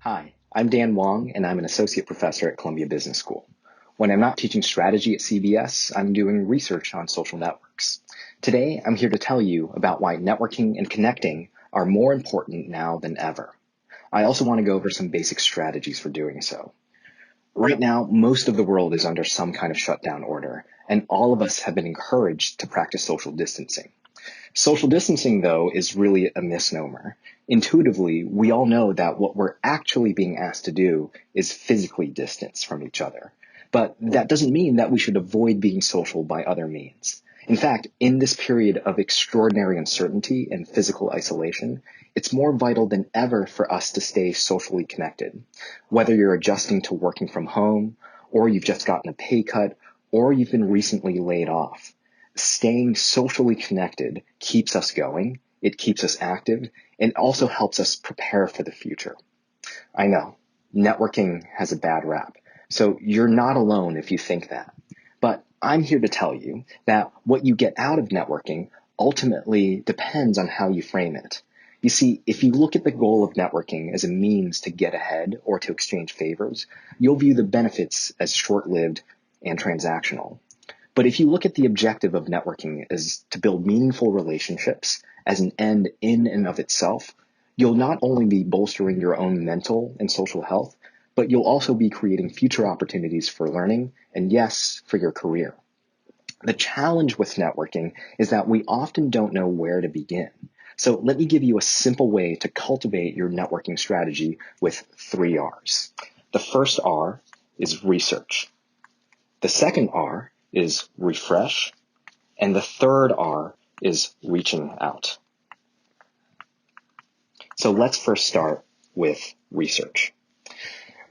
Hi, I'm Dan Wong, and I'm an associate professor at Columbia Business School. When I'm not teaching strategy at CBS, I'm doing research on social networks. Today, I'm here to tell you about why networking and connecting are more important now than ever. I also want to go over some basic strategies for doing so. Right now, most of the world is under some kind of shutdown order, and all of us have been encouraged to practice social distancing. Social distancing, though, is really a misnomer. Intuitively, we all know that what we're actually being asked to do is physically distance from each other. But that doesn't mean that we should avoid being social by other means. In fact, in this period of extraordinary uncertainty and physical isolation, it's more vital than ever for us to stay socially connected. Whether you're adjusting to working from home, or you've just gotten a pay cut, or you've been recently laid off, staying socially connected keeps us going, it keeps us active, and also helps us prepare for the future. I know, networking has a bad rap, so you're not alone if you think that. But I'm here to tell you that what you get out of networking ultimately depends on how you frame it. You see, if you look at the goal of networking as a means to get ahead or to exchange favors, you'll view the benefits as short-lived and transactional. But if you look at the objective of networking as to build meaningful relationships as an end in and of itself, you'll not only be bolstering your own mental and social health, but you'll also be creating future opportunities for learning and, yes, for your career. The challenge with networking is that we often don't know where to begin. So let me give you a simple way to cultivate your networking strategy with 3 R's. The first R is research. The second R is refresh, and the third R is reaching out. So let's first start with research.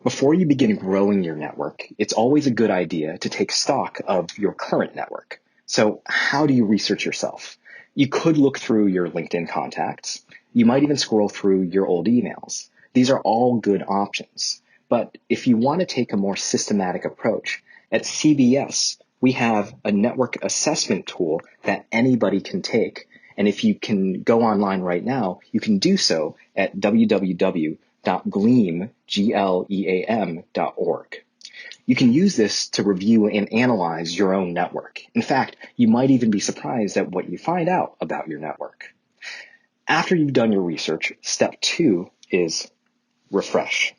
Before you begin growing your network, it's always a good idea to take stock of your current network. So how do you research yourself? You could look through your LinkedIn contacts. You might even scroll through your old emails. These are all good options. But if you want to take a more systematic approach, at CBS, we have a network assessment tool that anybody can take. And if you can go online right now, you can do so at www.gleam.org. You can use this to review and analyze your own network. In fact, you might even be surprised at what you find out about your network. After you've done your research, step 2 is refresh.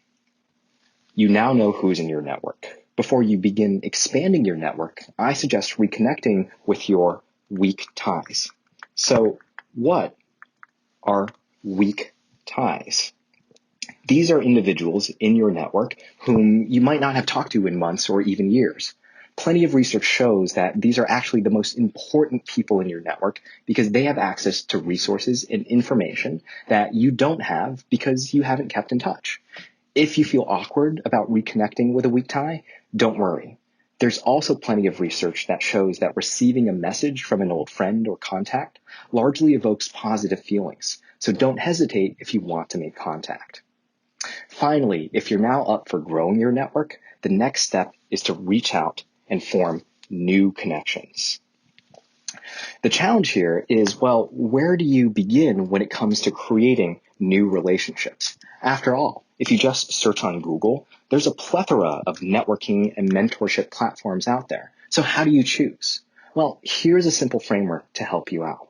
You now know who's in your network. Before you begin expanding your network, I suggest reconnecting with your weak ties. So what are weak ties? These are individuals in your network whom you might not have talked to in months or even years. Plenty of research shows that these are actually the most important people in your network because they have access to resources and information that you don't have because you haven't kept in touch. If you feel awkward about reconnecting with a weak tie, don't worry. There's also plenty of research that shows that receiving a message from an old friend or contact largely evokes positive feelings, so don't hesitate if you want to make contact. Finally, if you're now up for growing your network, the next step is to reach out and form new connections. The challenge here is, well, where do you begin when it comes to creating new relationships? After all, if you just search on Google, there's a plethora of networking and mentorship platforms out there. So how do you choose? Well, here's a simple framework to help you out.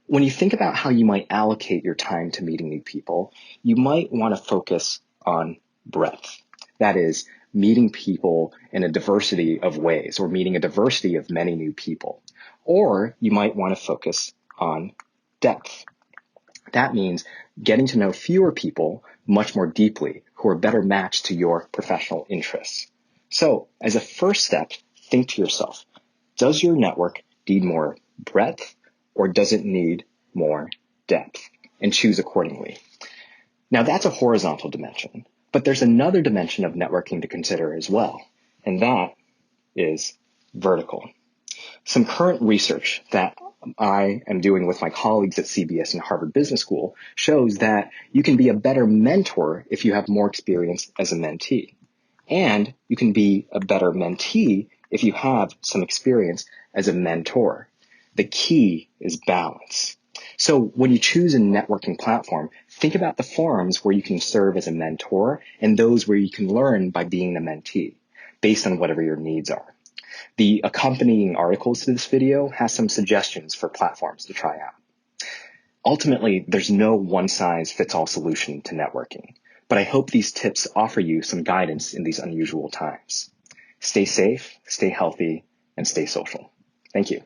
When you think about how you might allocate your time to meeting new people, you might want to focus on breadth. That is, meeting people in a diversity of ways or meeting a diversity of many new people. Or you might want to focus on depth. That means getting to know fewer people much more deeply who are better matched to your professional interests. So as a first step, think to yourself, does your network need more breadth or does it need more depth? And choose accordingly. Now that's a horizontal dimension, but there's another dimension of networking to consider as well, and that is vertical. Some current research that I am doing with my colleagues at CBS and Harvard Business School shows that you can be a better mentor if you have more experience as a mentee. And you can be a better mentee if you have some experience as a mentor. The key is balance. So when you choose a networking platform, think about the forums where you can serve as a mentor and those where you can learn by being the mentee, based on whatever your needs are. The accompanying articles to this video has some suggestions for platforms to try out. Ultimately, there's no one-size-fits-all solution to networking, but I hope these tips offer you some guidance in these unusual times. Stay safe, stay healthy, and stay social. Thank you.